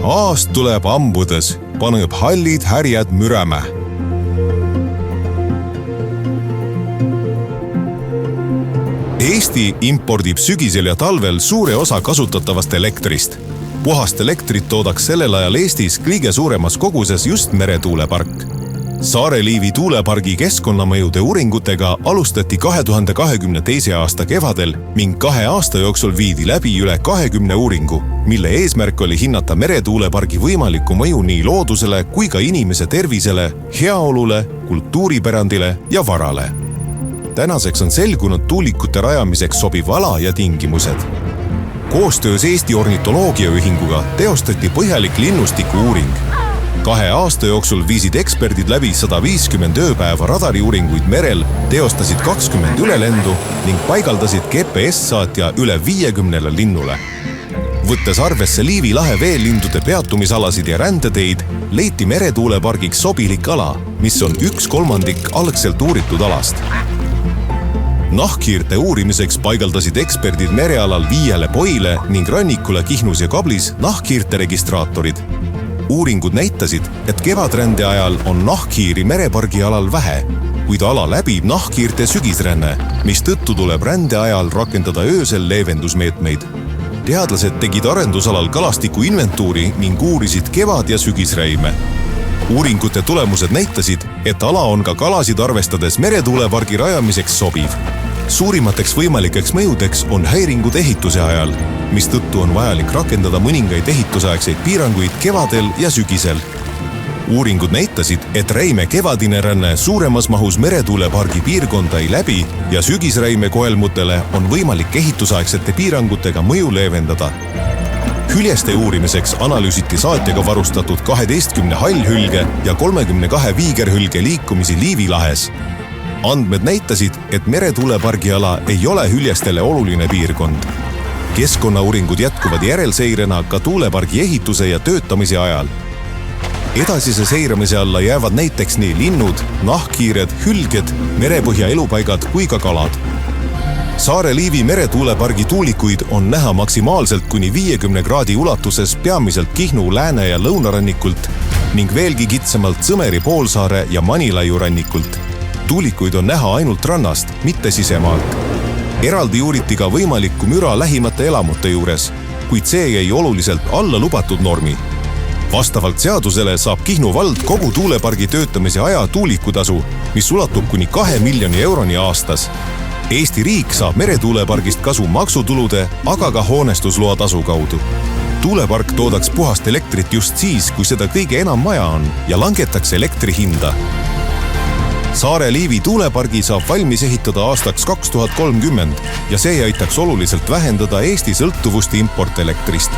Aast tuleb ambudes, paneb hallid härjad müräme. Eesti impordib sügisel ja talvel suure osa kasutatavast elektrist. Puhast elektrit toodaks sellel ajal Eestis kõige suuremas koguses just meretuulepark. Saare-Liivi tuulepargi keskkonnamõjude uuringutega alustati 2022. aasta kevadel ning 2 aasta jooksul viidi läbi üle 20 uuringu, mille eesmärk oli hinnata meretuulepargi võimalikku mõju nii loodusele kui ka inimese tervisele, heaolule, kultuuripärandile ja varale. Tänaseks on selgunud tuulikute rajamiseks sobiv ala ja tingimused. Koostöös Eesti Ornitoloogiaühinguga teostati põhjalik linnustiku uuring. 2 aasta jooksul viisid eksperdid läbi 150 ööpäeva radariuuringuid merel, teostasid 20 ülelendu ning paigaldasid GPS-saatja üle 50 linnule. Võttes arvesse Liivi lahe veelindude peatumisalasid ja rändeteid, leiti meretuulepargiks sobilik ala, mis on 1/3 algselt uuritud alast. Nahkhiirte uurimiseks paigaldasid eksperdid merealal Viiele Poile ning rannikule Kihnus ja Kablis nahkhiirte registraatorid. Uuringud näitasid, et kevadrände ajal on nahkhiiri merepargi alal vähe, kuid ala läbib nahkhiirte sügisränne, mis tõttu tuleb rände ajal rakendada öösel leevendusmeetmeid. Teadlased tegid arendusalal kalastiku inventuuri ning uurisid kevad- ja sügisräime. Uuringute tulemused näitasid, et ala on ka kalasid arvestades meretuulepargi rajamiseks sobiv. Suurimateks võimalikeks mõjudeks on häiringud ehituse ajal, mis tõttu on vajalik rakendada mõningaid ehitusaegseid piiranguid kevadel ja sügisel. Uuringud näitasid, et räime kevadine ränne suuremas mahus meretuulepargi piirkonda ei läbi ja sügisräime koelmutele on võimalik ehitusaegsete piirangutega mõju leevendada. Hüljeste uurimiseks analüüsiti saatjaga varustatud 12 hallhülge ja 32 viigerhülge liikumisi Liivi lahes. Andmed näitasid, et meretuulepargi ala ei ole hüljestele oluline piirkond. Keskkonnauuringud jätkuvad järelseirena ka tuulepargi ehituse ja töötamise ajal. Edasise seiramise alla jäävad näiteks nii linnud, nahkhiired, hülged, merepõhja elupaigad kui ka kalad. Saare-Liivi meretuulepargi tuulikuid on näha maksimaalselt kuni 50 kraadi ulatuses peamiselt Kihnu lääne- ja lõunarannikult ning veelgi kitsamalt Sõmeri poolsaare ja Manilaiu rannikult. Tuulikuid on näha ainult rannast, mitte sisemaalt. Eraldi uuriti ka võimalikku müra lähimate elamute juures, kuid see jäi oluliselt alla lubatud normi. Vastavalt seadusele saab Kihnu vald kogu tuulepargi töötamise aja tuulikutasu, mis ulatub kuni 2 miljoni euroni aastas. Eesti riik saab meretuulepargist kasu maksutulude, aga ka hoonestusloa tasu kaudu. Tuulepark toodaks puhast elektrit just siis, kui seda kõige enam vaja on ja langetaks elektri hinda. Saare-Liivi tuulepargi saab valmis ehitada aastaks 2030 ja see aitaks oluliselt vähendada Eesti sõltuvust importelektrist.